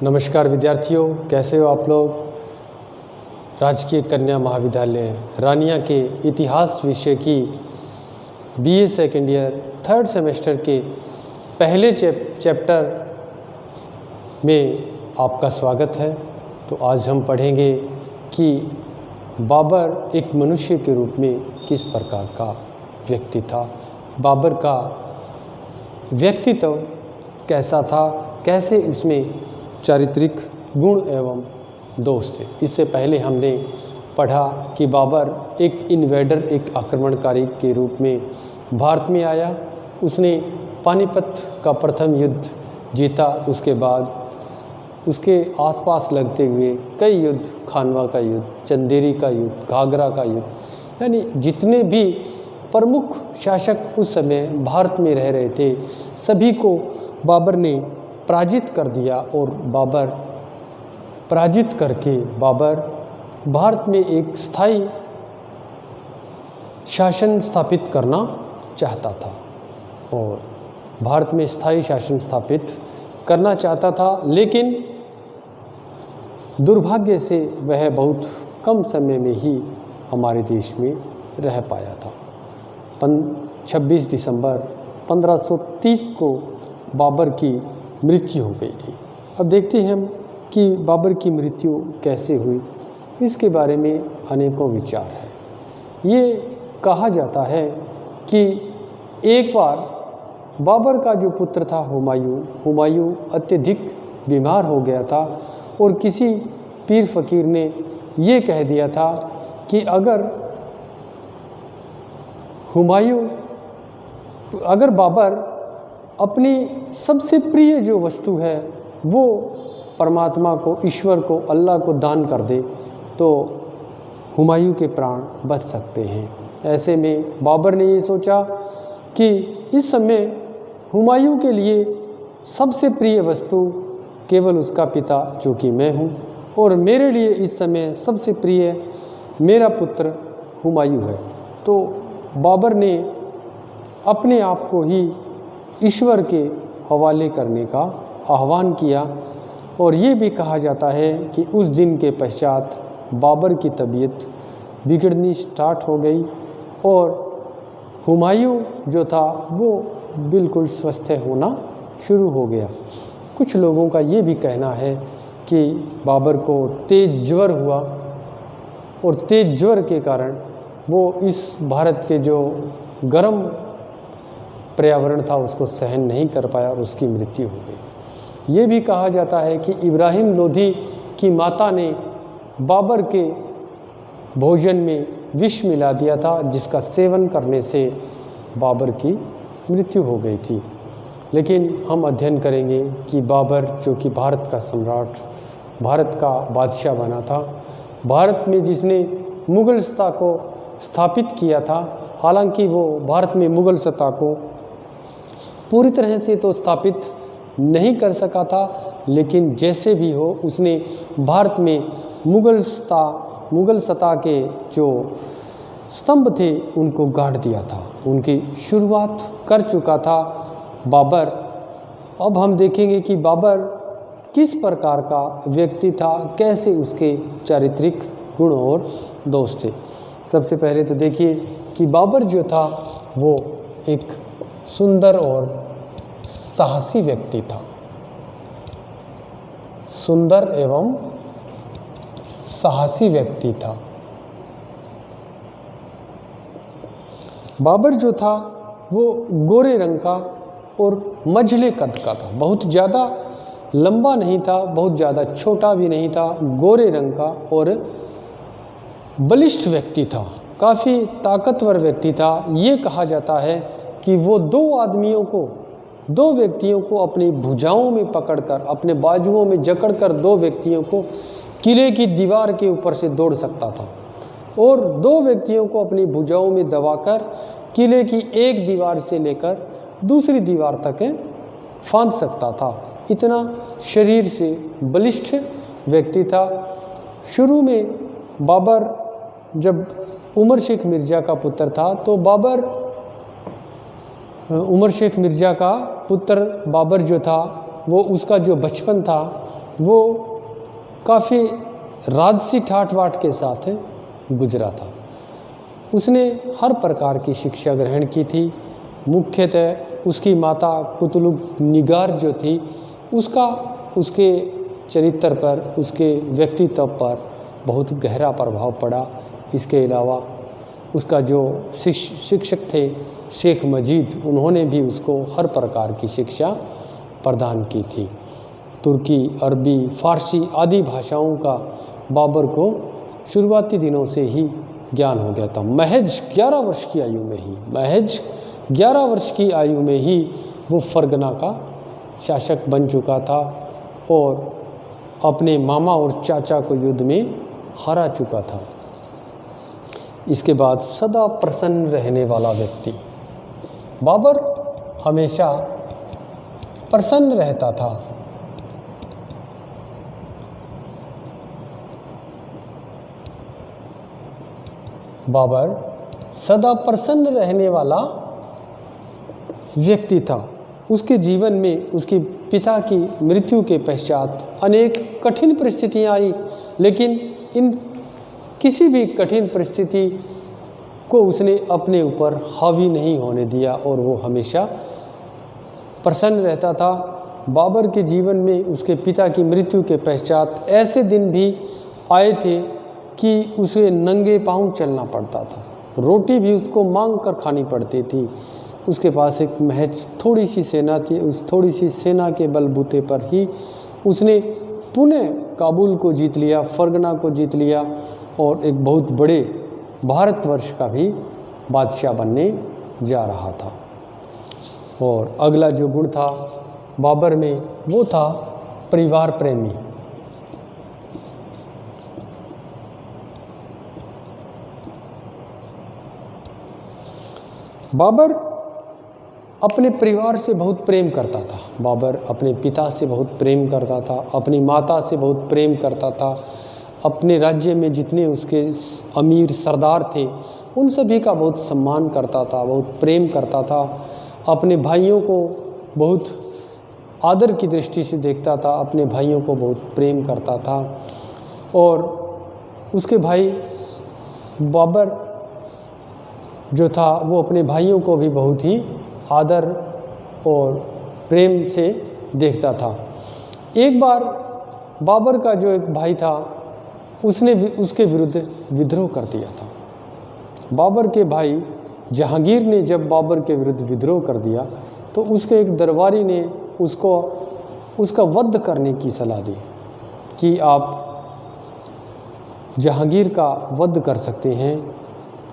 नमस्कार विद्यार्थियों, कैसे हो आप लोग। राजकीय कन्या महाविद्यालय रानिया के इतिहास विषय की BA second year third semester के पहले चैप्टर में आपका स्वागत है। तो आज हम पढ़ेंगे कि बाबर एक मनुष्य के रूप में किस प्रकार का व्यक्ति था, बाबर का व्यक्तित्व कैसा था, कैसे इसमें चारित्रिक गुण एवं दोष थे। इससे पहले हमने पढ़ा कि बाबर एक इन्वेडर, एक आक्रमणकारी के रूप में भारत में आया। उसने पानीपत का प्रथम युद्ध जीता। उसके बाद उसके आसपास लगते हुए कई युद्ध, खानवा का युद्ध, चंदेरी का युद्ध, घाघरा का युद्ध, यानी जितने भी प्रमुख शासक उस समय भारत में रह रहे थे सभी को बाबर ने पराजित कर दिया। और बाबर पराजित करके बाबर भारत में एक स्थायी शासन स्थापित करना चाहता था और भारत में स्थायी शासन स्थापित करना चाहता था, लेकिन दुर्भाग्य से वह बहुत कम समय में ही हमारे देश में रह पाया था। 26 दिसंबर 1530 को बाबर की मृत्यु हो गई थी। अब देखते हैं हम कि बाबर की मृत्यु कैसे हुई। इसके बारे में अनेकों विचार हैं। ये कहा जाता है कि एक बार बाबर का जो पुत्र था हुमायूं अत्यधिक बीमार हो गया था और किसी पीर फकीर ने ये कह दिया था कि अगर बाबर अपनी सबसे प्रिय जो वस्तु है वो परमात्मा को, ईश्वर को, अल्लाह को दान कर दे तो हुमायूं के प्राण बच सकते हैं। ऐसे में बाबर ने ये सोचा कि इस समय हुमायूं के लिए सबसे प्रिय वस्तु केवल उसका पिता जो कि मैं हूँ, और मेरे लिए इस समय सबसे प्रिय मेरा पुत्र हुमायूं है। तो बाबर ने अपने आप को ही ईश्वर के हवाले करने का आह्वान किया। और ये भी कहा जाता है कि उस दिन के पश्चात बाबर की तबीयत बिगड़नी स्टार्ट हो गई और हुमायूं जो था वो बिल्कुल स्वस्थ होना शुरू हो गया। कुछ लोगों का ये भी कहना है कि बाबर को तेज ज्वर हुआ और तेज ज्वर के कारण वो इस भारत के जो गर्म पर्यावरण था उसको सहन नहीं कर पाया और उसकी मृत्यु हो गई। ये भी कहा जाता है कि इब्राहिम लोधी की माता ने बाबर के भोजन में विष मिला दिया था, जिसका सेवन करने से बाबर की मृत्यु हो गई थी। लेकिन हम अध्ययन करेंगे कि बाबर जो कि भारत का सम्राट, भारत का बादशाह बना था, भारत में जिसने मुग़ल सत्ता को स्थापित किया था। हालांकि वो भारत में मुग़ल सत्ता को पूरी तरह से तो स्थापित नहीं कर सका था, लेकिन जैसे भी हो उसने भारत में मुग़ल सत्ता के जो स्तंभ थे उनको गाड़ दिया था, उनकी शुरुआत कर चुका था बाबर। अब हम देखेंगे कि बाबर किस प्रकार का व्यक्ति था, कैसे उसके चारित्रिक गुण और दोष थे। सबसे पहले तो देखिए कि बाबर जो था वो एक सुंदर और साहसी व्यक्ति था, सुंदर एवं साहसी व्यक्ति था। बाबर जो था वो गोरे रंग का और मझले कद का था, बहुत ज़्यादा लंबा नहीं था, बहुत ज़्यादा छोटा भी नहीं था, गोरे रंग का और बलिष्ठ व्यक्ति था, काफ़ी ताकतवर व्यक्ति था। ये कहा जाता है कि वो दो व्यक्तियों को अपनी भुजाओं में पकड़कर, अपने बाजुओं में जकड़कर दो व्यक्तियों को किले की दीवार के ऊपर से दौड़ सकता था और दो व्यक्तियों को अपनी भुजाओं में दबाकर किले की एक दीवार से लेकर दूसरी दीवार तक फांद सकता था। इतना शरीर से बलिष्ठ व्यक्ति था। शुरू में बाबर जब उमर शेख मिर्ज़ा का पुत्र था तो उमर शेख मिर्ज़ा का पुत्र बाबर जो था वो उसका जो बचपन था वो काफ़ी राजसी ठाट बाट के साथ गुजरा था। उसने हर प्रकार की शिक्षा ग्रहण की थी। मुख्यतः उसकी माता कुतुब निगार जो थी उसका उसके चरित्र पर, उसके व्यक्तित्व पर बहुत गहरा प्रभाव पड़ा। इसके अलावा उसका जो शिक्षक थे शेख मजीद, उन्होंने भी उसको हर प्रकार की शिक्षा प्रदान की थी। तुर्की, अरबी, फारसी आदि भाषाओं का बाबर को शुरुआती दिनों से ही ज्ञान हो गया था। महज 11 वर्ष की आयु में ही, महज 11 वर्ष की आयु में ही वो फरगना का शासक बन चुका था और अपने मामा और चाचा को युद्ध में हरा चुका था। इसके बाद सदा प्रसन्न रहने वाला व्यक्ति, बाबर हमेशा प्रसन्न रहता था। बाबर सदा प्रसन्न रहने वाला व्यक्ति था। उसके जीवन में उसके पिता की मृत्यु के पश्चात अनेक कठिन परिस्थितियां आई, लेकिन इन किसी भी कठिन परिस्थिति को उसने अपने ऊपर हावी नहीं होने दिया और वो हमेशा प्रसन्न रहता था। बाबर के जीवन में उसके पिता की मृत्यु के पश्चात ऐसे दिन भी आए थे कि उसे नंगे पांव चलना पड़ता था, रोटी भी उसको मांग कर खानी पड़ती थी। उसके पास एक महज थोड़ी सी सेना थी। उस थोड़ी सी सेना के बलबूते पर ही उसने पुनः काबुल को जीत लिया, फरगना को जीत लिया और एक बहुत बड़े भारतवर्ष का भी बादशाह बनने जा रहा था। और अगला जो गुण था बाबर में वो था परिवार प्रेमी। बाबर अपने परिवार से बहुत प्रेम करता था। बाबर अपने पिता से बहुत प्रेम करता था, अपनी माता से बहुत प्रेम करता था। अपने राज्य में जितने उसके अमीर सरदार थे उन सभी का बहुत सम्मान करता था, बहुत प्रेम करता था। अपने भाइयों को बहुत आदर की दृष्टि से देखता था, अपने भाइयों को बहुत प्रेम करता था। और उसके भाई बाबर जो था वो अपने भाइयों को भी बहुत ही आदर और प्रेम से देखता था। एक बार बाबर का जो एक भाई था उसने उसके विरुद्ध विद्रोह कर दिया था। बाबर के भाई जहांगीर ने जब बाबर के विरुद्ध विद्रोह कर दिया तो उसके एक दरबारी ने उसको उसका वध करने की सलाह दी कि आप जहांगीर का वध कर सकते हैं,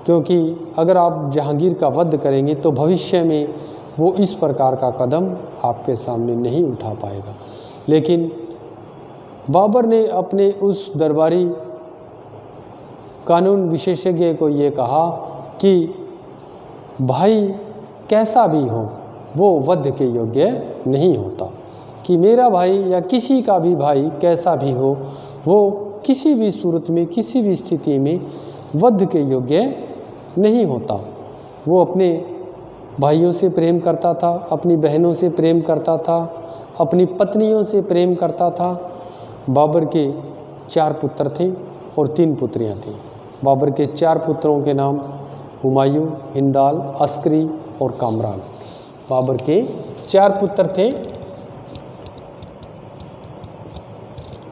क्योंकि अगर आप जहांगीर का वध करेंगे तो भविष्य में वो इस प्रकार का कदम आपके सामने नहीं उठा पाएगा। लेकिन बाबर ने अपने उस दरबारी कानून विशेषज्ञ को ये कहा कि भाई कैसा भी हो वो वध के योग्य नहीं होता, कि मेरा भाई या किसी का भी भाई कैसा भी हो वो किसी भी सूरत में, किसी भी स्थिति में वध के योग्य नहीं होता। वो अपने भाइयों से प्रेम करता था, अपनी बहनों से प्रेम करता था, अपनी पत्नियों से प्रेम करता था। बाबर के 4 पुत्र थे और 3 पुत्रियां थीं। बाबर के 4 पुत्रों के नाम हुमायूं, हिंदाल, अस्करी और कामरान। बाबर के 4 पुत्र थे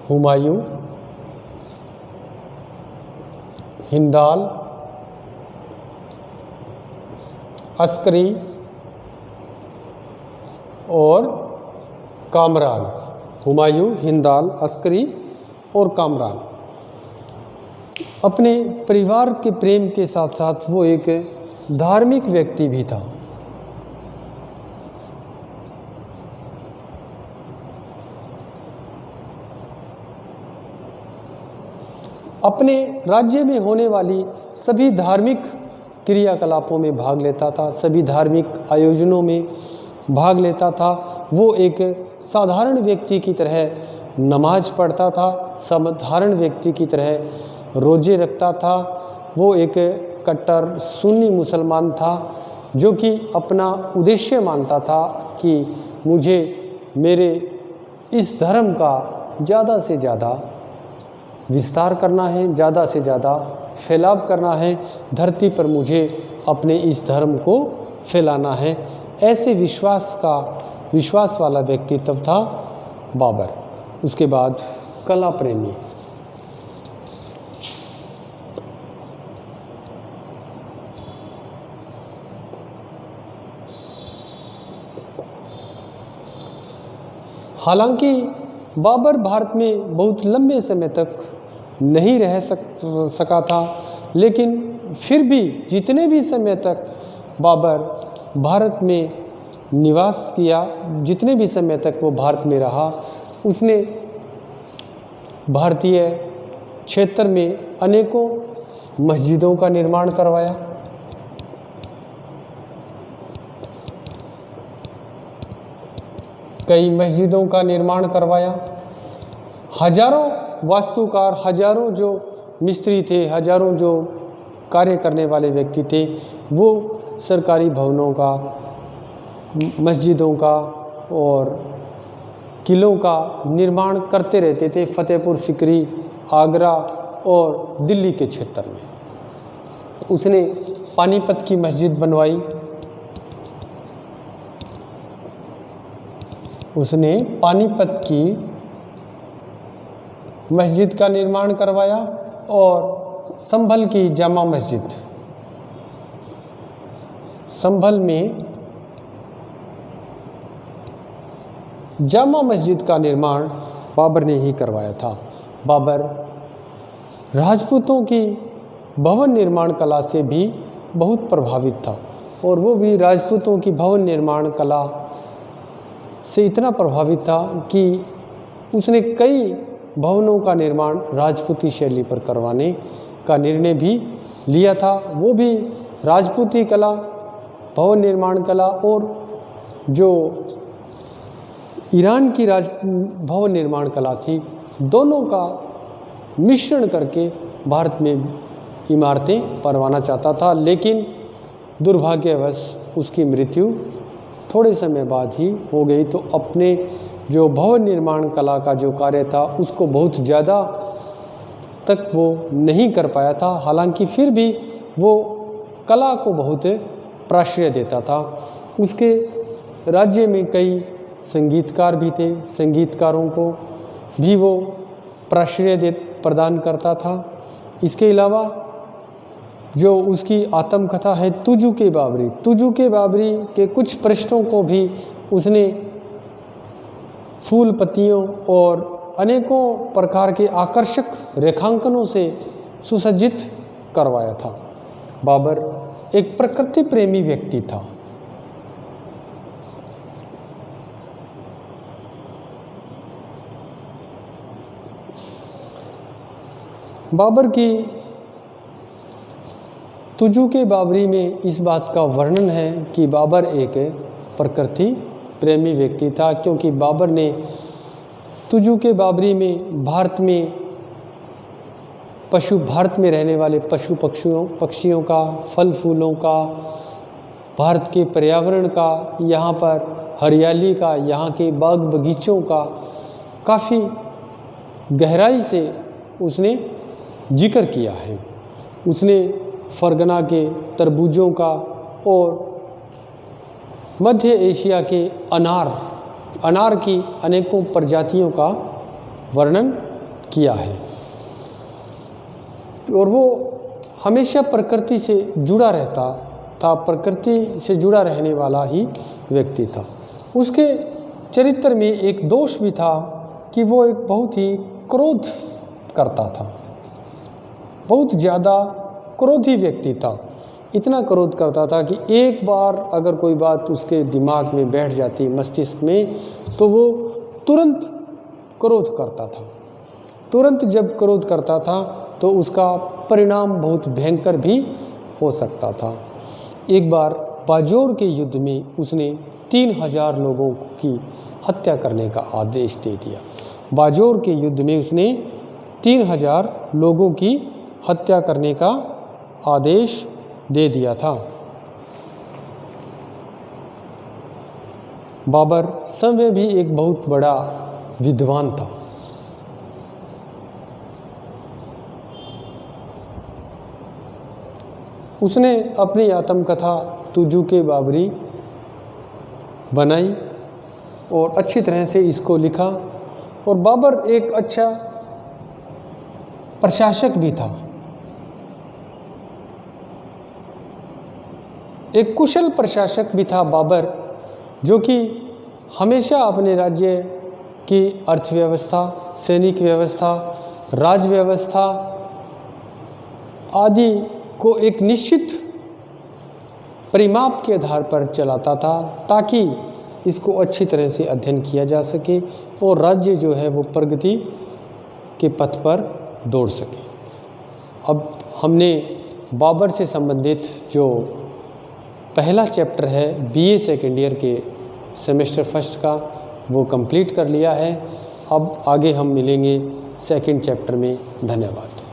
हुमायूं, हिंदाल, अस्करी और कामरान। हुमायूं, हिंदाल, अस्करी और कामरान। अपने परिवार के प्रेम के साथ साथ वो एक धार्मिक व्यक्ति भी था। अपने राज्य में होने वाली सभी धार्मिक क्रियाकलापों में भाग लेता था, सभी धार्मिक आयोजनों में भाग लेता था। वो एक साधारण व्यक्ति की तरह नमाज पढ़ता था, साधारण व्यक्ति की तरह रोजे रखता था। वो एक कट्टर सुन्नी मुसलमान था जो कि अपना उद्देश्य मानता था कि मुझे मेरे इस धर्म का ज़्यादा से ज़्यादा विस्तार करना है, ज़्यादा से ज़्यादा फैलाव करना है, धरती पर मुझे अपने इस धर्म को फैलाना है। ऐसे विश्वास वाला व्यक्तित्व था बाबर। उसके बाद कला प्रेमी। हालांकि बाबर भारत में बहुत लंबे समय तक नहीं रह सका था, लेकिन फिर भी जितने भी समय तक बाबर भारत में निवास किया, जितने भी समय तक वो भारत में रहा, उसने भारतीय क्षेत्र में अनेकों मस्जिदों का निर्माण करवाया। कई मस्जिदों का निर्माण करवाया। हजारों वास्तुकार, हजारों जो मिस्त्री थे, हजारों जो कार्य करने वाले व्यक्ति थे, वो सरकारी भवनों का, मस्जिदों का और किलों का निर्माण करते रहते थे। फतेहपुर सीकरी, आगरा और दिल्ली के क्षेत्र में उसने पानीपत की मस्जिद बनवाई। उसने पानीपत की मस्जिद का निर्माण करवाया और संभल की जामा मस्जिद, संभल में जामा मस्जिद का निर्माण बाबर ने ही करवाया था। बाबर राजपूतों की भवन निर्माण कला से भी बहुत प्रभावित था और वो भी राजपूतों की भवन निर्माण कला से इतना प्रभावित था कि उसने कई भवनों का निर्माण राजपूती शैली पर करवाने का निर्णय भी लिया था। वो भी राजपूती कला, भवन निर्माण कला और जो ईरान की भवन निर्माण कला थी, दोनों का मिश्रण करके भारत में इमारतें बनवाना चाहता था। लेकिन दुर्भाग्यवश उसकी मृत्यु थोड़े समय बाद ही हो गई। तो अपने जो भवन निर्माण कला का जो कार्य था उसको बहुत ज़्यादा तक वो नहीं कर पाया था। हालांकि फिर भी वो कला को बहुत प्राश्रय देता था। उसके राज्य में कई संगीतकार भी थे, संगीतकारों को भी वो प्राश्रय प्रदान करता था। इसके अलावा जो उसकी आत्मकथा है तुजू के बाबरी, तुजू के बाबरी के कुछ पृष्ठों को भी उसने फूल पत्तियों और अनेकों प्रकार के आकर्षक रेखांकनों से सुसज्जित करवाया था। बाबर एक प्रकृति प्रेमी व्यक्ति था। बाबर की तुजू के बाबरी में इस बात का वर्णन है कि बाबर एक प्रकृति प्रेमी व्यक्ति था, क्योंकि बाबर ने तुजू के बाबरी में भारत में रहने वाले पशु पक्षियों का, फल फूलों का, भारत के पर्यावरण का, यहाँ पर हरियाली का, यहाँ के बाग बगीचों का काफ़ी गहराई से उसने जिक्र किया है। उसने फरगना के तरबूजों का और मध्य एशिया के अनार की अनेकों प्रजातियों का वर्णन किया है। और वो हमेशा प्रकृति से जुड़ा रहता था, प्रकृति से जुड़ा रहने वाला ही व्यक्ति था। उसके चरित्र में एक दोष भी था कि वो एक बहुत ही क्रोध करता था, बहुत ज़्यादा क्रोधी व्यक्ति था। इतना क्रोध करता था कि एक बार अगर कोई बात उसके दिमाग में बैठ जाती, मस्तिष्क में, तो वो तुरंत क्रोध करता था। तुरंत जब क्रोध करता था तो उसका परिणाम बहुत भयंकर भी हो सकता था। एक बार बाजोर के युद्ध में उसने 3000 लोगों की हत्या करने का आदेश दे दिया। बाजोर के युद्ध में उसने 3000 लोगों की हत्या करने का आदेश दे दिया था। बाबर समय भी एक बहुत बड़ा विद्वान था। उसने अपनी आत्मकथा तुजू के बाबरी बनाई और अच्छी तरह से इसको लिखा। और बाबर एक अच्छा प्रशासक भी था, एक कुशल प्रशासक भी था बाबर, जो कि हमेशा अपने राज्य की अर्थव्यवस्था, सैनिक व्यवस्था, राज व्यवस्था आदि को एक निश्चित परिमाप के आधार पर चलाता था, ताकि इसको अच्छी तरह से अध्ययन किया जा सके और राज्य जो है वो प्रगति के पथ पर दौड़ सके। अब हमने बाबर से संबंधित जो पहला चैप्टर है बीए सेकेंड ईयर के सेमेस्टर फर्स्ट का, वो कंप्लीट कर लिया है। अब आगे हम मिलेंगे सेकंड चैप्टर में। धन्यवाद।